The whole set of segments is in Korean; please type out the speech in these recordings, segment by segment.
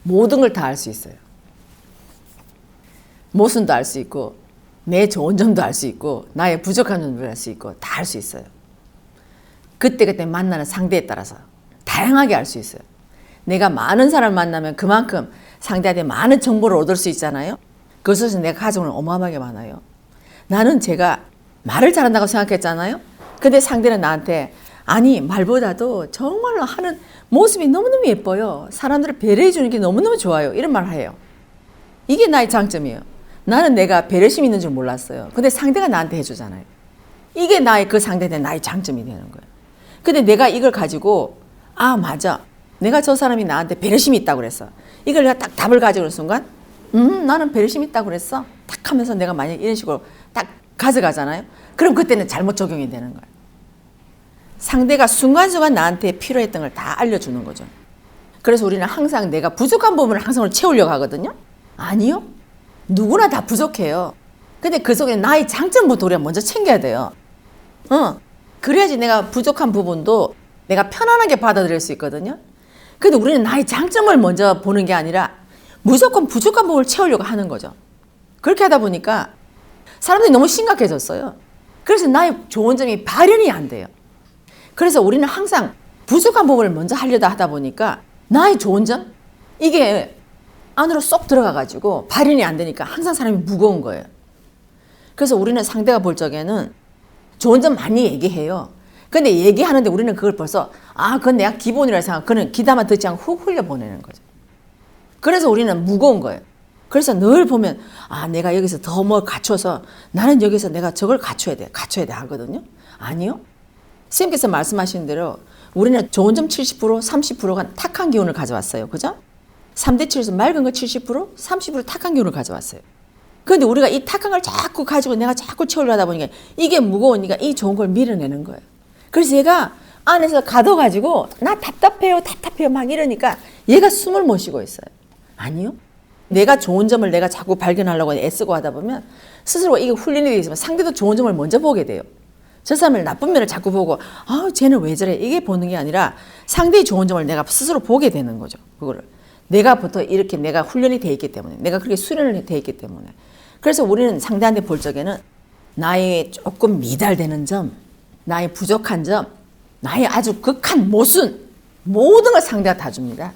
모든 걸 다 알 수 있어요. 모순도 알 수 있고 내 좋은 점도 알 수 있고 나의 부족한 점도 알 수 있고 다 알 수 있어요. 그때그때 만나는 상대에 따라서 다양하게 알 수 있어요. 내가 많은 사람을 만나면 그만큼 상대한테 많은 정보를 얻을 수 있잖아요. 그것에서 내가 가져오는 어마어마하게 많아요. 나는 제가 말을 잘한다고 생각했잖아요. 근데 상대는 나한테 아니 말보다도 정말로 하는 모습이 너무너무 예뻐요. 사람들을 배려해 주는 게 너무너무 좋아요. 이런 말을 해요. 이게 나의 장점이에요. 나는 내가 배려심이 있는 줄 몰랐어요. 근데 상대가 나한테 해주잖아요. 이게 나의 그 상대한테 나의 장점이 되는 거예요. 근데 내가 이걸 가지고 아 맞아. 내가 저 사람이 나한테 배려심이 있다고 그랬어. 이걸 내가 딱 답을 가지고 오는 순간 나는 배려심이 있다고 그랬어. 딱 하면서 내가 만약 이런 식으로 딱 가져가잖아요. 그럼 그때는 잘못 적용이 되는 거예요. 상대가 순간순간 나한테 필요했던 걸 다 알려주는 거죠. 그래서 우리는 항상 내가 부족한 부분을 항상 채우려고 하거든요. 아니요. 누구나 다 부족해요. 근데 그 속에 나의 장점부터 우리가 먼저 챙겨야 돼요. 그래야지 내가 부족한 부분도 내가 편안하게 받아들일 수 있거든요. 근데 우리는 나의 장점을 먼저 보는 게 아니라 무조건 부족한 부분을 채우려고 하는 거죠. 그렇게 하다 보니까 사람들이 너무 심각해졌어요. 그래서 나의 좋은 점이 발현이 안 돼요. 그래서 우리는 항상 부족한 부분을 먼저 하려다 하다 보니까 나의 좋은 점? 이게 안으로 쏙 들어가가지고 발현이 안 되니까 항상 사람이 무거운 거예요. 그래서 우리는 상대가 볼 적에는 좋은 점 많이 얘기해요. 근데 얘기하는데 우리는 그걸 벌써 그건 내가 기본이라 생각, 그는 귀담아 듣지 않고 훅 흘려보내는 거죠. 그래서 우리는 무거운 거예요. 그래서 늘 보면 내가 여기서 더 뭘 갖춰서 나는 여기서 내가 저걸 갖춰야 돼 하거든요. 아니요. 선생님께서 말씀하신 대로 우리는 좋은 점 70%, 30%가 탁한 기운을 가져왔어요. 그죠? 3대7에서 맑은 거 70%, 30% 탁한 기운을 가져왔어요. 그런데 우리가 이 탁한 걸 자꾸 가지고 내가 자꾸 채우려 하다 보니까 이게 무거우니까 이 좋은 걸 밀어내는 거예요. 그래서 얘가 안에서 가둬가지고 나 답답해요 막 이러니까 얘가 숨을 못 쉬고 있어요. 아니요. 내가 좋은 점을 내가 자꾸 발견하려고 애쓰고 하다 보면 스스로 이게 훈련이 되어 있으면 상대도 좋은 점을 먼저 보게 돼요. 저 사람을 나쁜 면을 자꾸 보고 쟤는 왜 저래 이게 보는 게 아니라 상대의 좋은 점을 내가 스스로 보게 되는 거죠. 그거를 내가부터 이렇게 내가 훈련이 돼 있기 때문에 내가 그렇게 수련을 돼 있기 때문에 그래서 우리는 상대한테 볼 적에는 나의 조금 미달되는 점, 나의 부족한 점, 나의 아주 극한 모순 모든 걸 상대가 다 줍니다.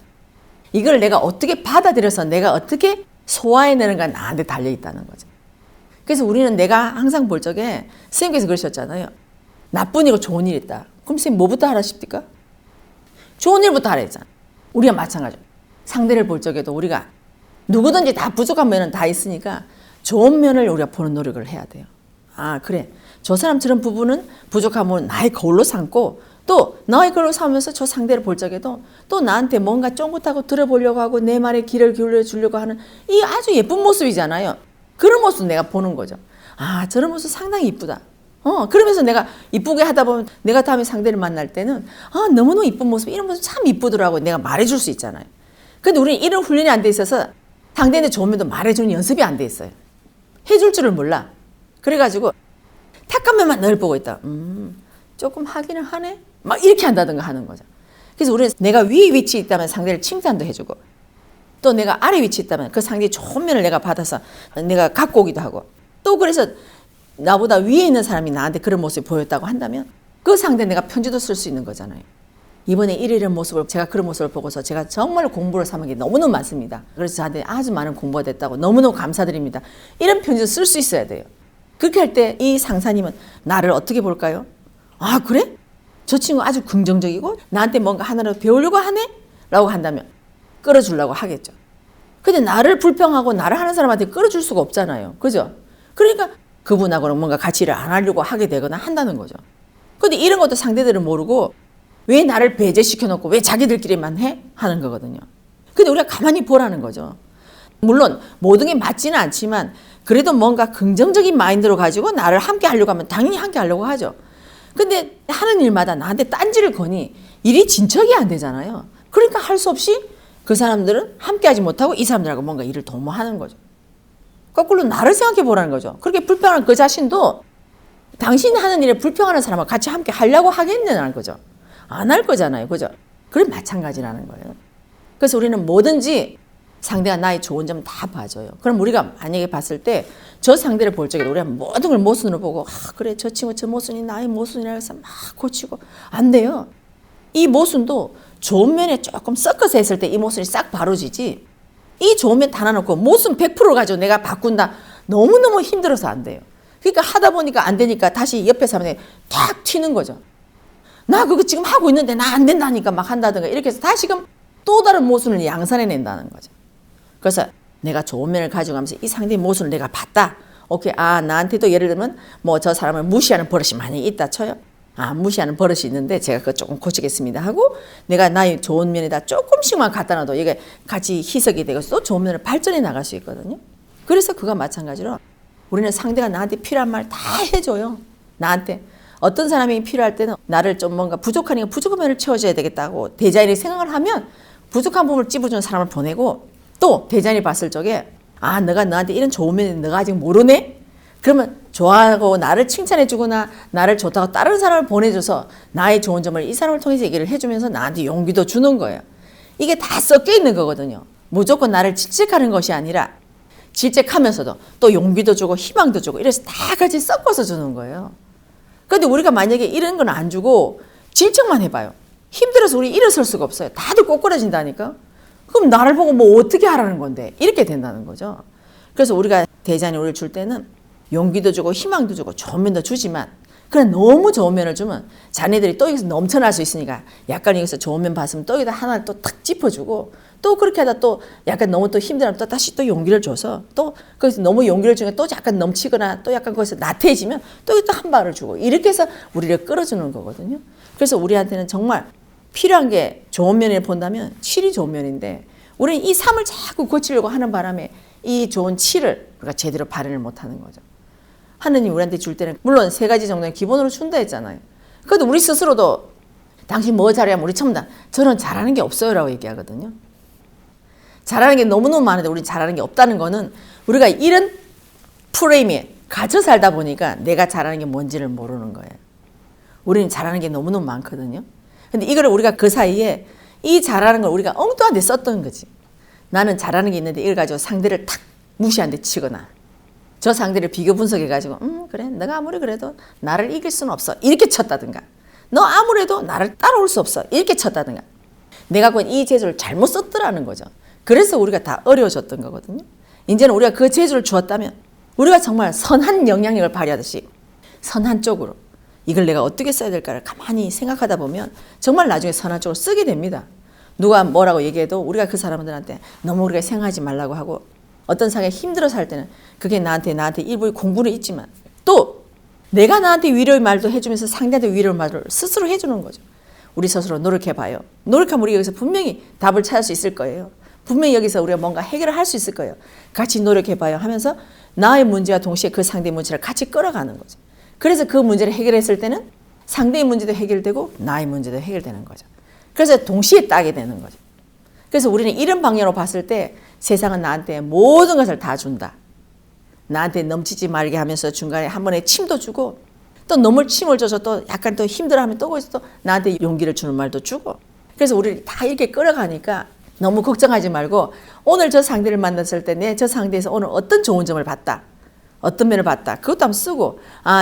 이걸 내가 어떻게 받아들여서 내가 어떻게 소화해내는가 나한테 달려있다는 거죠. 그래서 우리는 내가 항상 볼 적에 선생님께서 그러셨잖아요. 나쁜 일이고 좋은 일이 있다. 그럼 선생님 뭐부터 하라 싶니까? 좋은 일부터 하라 했잖아. 우리가 마찬가지로 상대를 볼 적에도 우리가 누구든지 다 부족한 면은 다 있으니까 좋은 면을 우리가 보는 노력을 해야 돼요. 그래. 저 사람처럼 부분은 부족한 부분은 나의 거울로 삼고 또 나의 거울로 삼으면서 저 상대를 볼 적에도 또 나한테 뭔가 쫑긋하고 들어보려고 하고 내 말에 귀를 기울여 주려고 하는 이 아주 예쁜 모습이잖아요. 그런 모습 내가 보는 거죠. 저런 모습 상당히 이쁘다. 그러면서 내가 이쁘게 하다 보면 내가 다음에 상대를 만날 때는 너무너무 이쁜 모습 이런 모습 참 이쁘더라고 내가 말해줄 수 있잖아요. 근데 우리는 이런 훈련이 안 돼 있어서 상대한테 좋은 면도 말해주는 연습이 안 돼 있어요. 해줄 줄을 몰라. 그래가지고 탁한 면만 늘 보고 있다. 조금 하기는 하네? 막 이렇게 한다든가 하는 거죠. 그래서 우리는 내가 위에 위치에 있다면 상대를 칭찬도 해주고 또 내가 아래 위치에 있다면 그 상대의 좋은 면을 내가 받아서 내가 갖고 오기도 하고 또 그래서 나보다 위에 있는 사람이 나한테 그런 모습이 보였다고 한다면 그 상대에 내가 편지도 쓸 수 있는 거잖아요. 이번에 이런 모습을 제가 그런 모습을 보고서 제가 정말 공부를 삼은 게 너무너무 많습니다. 그래서 저한테 아주 많은 공부가 됐다고 너무너무 감사드립니다. 이런 편지도 쓸 수 있어야 돼요. 그렇게 할 때 이 상사님은 나를 어떻게 볼까요? 그래? 저 친구 아주 긍정적이고 나한테 뭔가 하나라도 배우려고 하네? 라고 한다면 끌어주려고 하겠죠. 근데 나를 불평하고 나를 하는 사람한테 끌어줄 수가 없잖아요. 그죠? 그러니까 그분하고는 뭔가 같이 일을 안 하려고 하게 되거나 한다는 거죠. 근데 이런 것도 상대들은 모르고 왜 나를 배제시켜놓고 왜 자기들끼리만 해? 하는 거거든요. 근데 우리가 가만히 보라는 거죠. 물론 모든 게 맞지는 않지만 그래도 뭔가 긍정적인 마인드로 가지고 나를 함께 하려고 하면 당연히 함께 하려고 하죠. 근데 하는 일마다 나한테 딴지를 거니 일이 진척이 안 되잖아요. 그러니까 할 수 없이 그 사람들은 함께 하지 못하고 이 사람들하고 뭔가 일을 도모하는 거죠. 거꾸로 나를 생각해 보라는 거죠. 그렇게 불평하는 그 자신도 당신이 하는 일에 불평하는 사람과 같이 함께 하려고 하겠느냐는 거죠. 안 할 거잖아요. 그죠? 그럼 마찬가지라는 거예요. 그래서 우리는 뭐든지 상대가 나의 좋은 점 다 봐줘요. 그럼 우리가 만약에 봤을 때 저 상대를 볼 적에 우리가 모든 걸 모순으로 보고 그래 저 친구 저 모순이 나의 모순이라 해서 막 고치고 안 돼요. 이 모순도 좋은 면에 조금 섞어서 했을 때 이 모순이 싹 바로지지 이 좋은 면 다 놔놓고 모순 100% 가지고 내가 바꾼다 너무너무 힘들어서 안 돼요. 그러니까 하다 보니까 안 되니까 다시 옆에 사람이 탁 튀는 거죠. 나 그거 지금 하고 있는데 나 안 된다니까 막 한다든가 이렇게 해서 다시금 또 다른 모순을 양산해낸다는 거죠. 그래서 내가 좋은 면을 가져가면서 이 상대의 모순을 내가 봤다. 오케이. 나한테도 예를 들면 뭐 저 사람을 무시하는 버릇이 많이 있다 쳐요. 무시하는 버릇이 있는데 제가 그거 조금 고치겠습니다 하고 내가 나의 좋은 면에다 조금씩만 갖다 놔도 이게 같이 희석이 되고 또 좋은 면을 발전해 나갈 수 있거든요. 그래서 그거 마찬가지로 우리는 상대가 나한테 필요한 말 다 해줘요. 나한테. 어떤 사람이 필요할 때는 나를 좀 뭔가 부족하니까 부족한 면을 채워줘야 되겠다고 대자연이 생각을 하면 부족한 부분을 찝어주는 사람을 보내고 또 대자연이 봤을 적에 너가 나한테 이런 좋은 면이 너가 아직 모르네? 그러면 좋아하고 나를 칭찬해 주거나 나를 좋다고 다른 사람을 보내줘서 나의 좋은 점을 이 사람을 통해서 얘기를 해주면서 나한테 용기도 주는 거예요. 이게 다 섞여 있는 거거든요. 무조건 나를 질책하는 것이 아니라 질책하면서도 또 용기도 주고 희망도 주고 이래서 다 같이 섞어서 주는 거예요. 그런데 우리가 만약에 이런 건 안 주고 질책만 해봐요. 힘들어서 우리 일어설 수가 없어요. 다들 꼬꾸라진다니까. 그럼 나를 보고 뭐 어떻게 하라는 건데 이렇게 된다는 거죠. 그래서 우리가 대자연이 우리를 줄 때는 용기도 주고 희망도 주고 좋은 면도 주지만 그냥 너무 좋은 면을 주면 자네들이 또 여기서 넘쳐날 수 있으니까 약간 여기서 좋은 면 봤으면 또 여기다 하나를 또 탁 짚어주고 또 그렇게 하다 또 약간 너무 또 힘들면 또 다시 또 용기를 줘서 또 거기서 너무 용기를 주면 또 약간 넘치거나 또 약간 거기서 나태해지면 또 한 발을 주고 이렇게 해서 우리를 끌어주는 거거든요. 그래서 우리한테는 정말 필요한 게 좋은 면을 본다면 7이 좋은 면인데 우리는 이 3을 자꾸 고치려고 하는 바람에 이 좋은 7을 우리가 제대로 발현을 못하는 거죠. 하느님 우리한테 줄 때는 물론 3가지 정도는 기본으로 준다 했잖아요. 그래도 우리 스스로도 당신 뭐 잘해야 우리 첨단 저는 잘하는 게 없어요 라고 얘기하거든요. 잘하는 게 너무너무 많은데 우리 잘하는 게 없다는 거는 우리가 이런 프레임에 갇혀 살다 보니까 내가 잘하는 게 뭔지를 모르는 거예요. 우리는 잘하는 게 너무너무 많거든요. 근데 이거를 우리가 그 사이에 이 잘하는 걸 우리가 엉뚱한 데 썼던 거지. 나는 잘하는 게 있는데 이걸 가지고 상대를 탁 무시한 데 치거나 저 상대를 비교 분석해가지고 그래 너가 아무리 그래도 나를 이길 수는 없어 이렇게 쳤다든가 너 아무래도 나를 따라올 수 없어 이렇게 쳤다든가 내가 갖고 있는 이 재주를 잘못 썼더라는 거죠. 그래서 우리가 다 어려워졌던 거거든요. 이제는 우리가 그 재주를 주었다면 우리가 정말 선한 영향력을 발휘하듯이 선한 쪽으로 이걸 내가 어떻게 써야 될까를 가만히 생각하다 보면 정말 나중에 선한 쪽으로 쓰게 됩니다. 누가 뭐라고 얘기해도 우리가 그 사람들한테 너무 우리가 생각하지 말라고 하고 어떤 상황에 힘들어서 할 때는 그게 나한테 일부의 공부는 있지만 또 내가 나한테 위로의 말도 해주면서 상대한테 위로의 말을 스스로 해주는 거죠. 우리 스스로 노력해봐요. 노력하면 우리 여기서 분명히 답을 찾을 수 있을 거예요. 분명히 여기서 우리가 뭔가 해결을 할 수 있을 거예요. 같이 노력해봐요 하면서 나의 문제와 동시에 그 상대의 문제를 같이 끌어가는 거죠. 그래서 그 문제를 해결했을 때는 상대의 문제도 해결되고 나의 문제도 해결되는 거죠. 그래서 동시에 따게 되는 거죠. 그래서 우리는 이런 방향으로 봤을 때 세상은 나한테 모든 것을 다 준다. 나한테 넘치지 말게 하면서 중간에 한 번에 침도 주고 또 너무 침을 줘서 또 약간 또 힘들어하면 또 거기서 또 나한테 용기를 주는 말도 주고 그래서 우리를 다 이렇게 끌어가니까 너무 걱정하지 말고 오늘 저 상대를 만났을 때 내 저 상대에서 오늘 어떤 좋은 점을 봤다. 어떤 면을 봤다. 그것도 한번 쓰고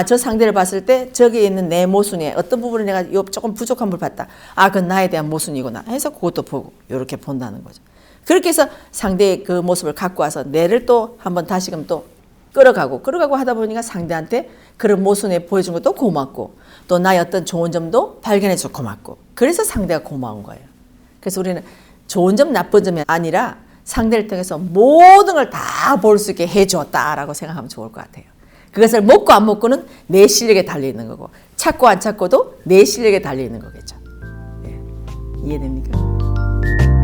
저 상대를 봤을 때 저기에 있는 내 모순에 어떤 부분을 내가 조금 부족한 부분을 봤다. 그건 나에 대한 모순이구나 해서 그것도 보고 이렇게 본다는 거죠. 그렇게 해서 상대의 그 모습을 갖고 와서 내를 또 한번 다시금 또 끌어가고 하다 보니까 상대한테 그런 모순에 보여준 것도 고맙고 또 나의 어떤 좋은 점도 발견해서 고맙고 그래서 상대가 고마운 거예요. 그래서 우리는 좋은 점 나쁜 점이 아니라 상대를 통해서 모든 걸 다 볼 수 있게 해줬다라고 생각하면 좋을 것 같아요. 그것을 먹고 안 먹고는 내 실력에 달려있는 거고 찾고 안 찾고도 내 실력에 달려있는 거겠죠. 예. 이해됩니까?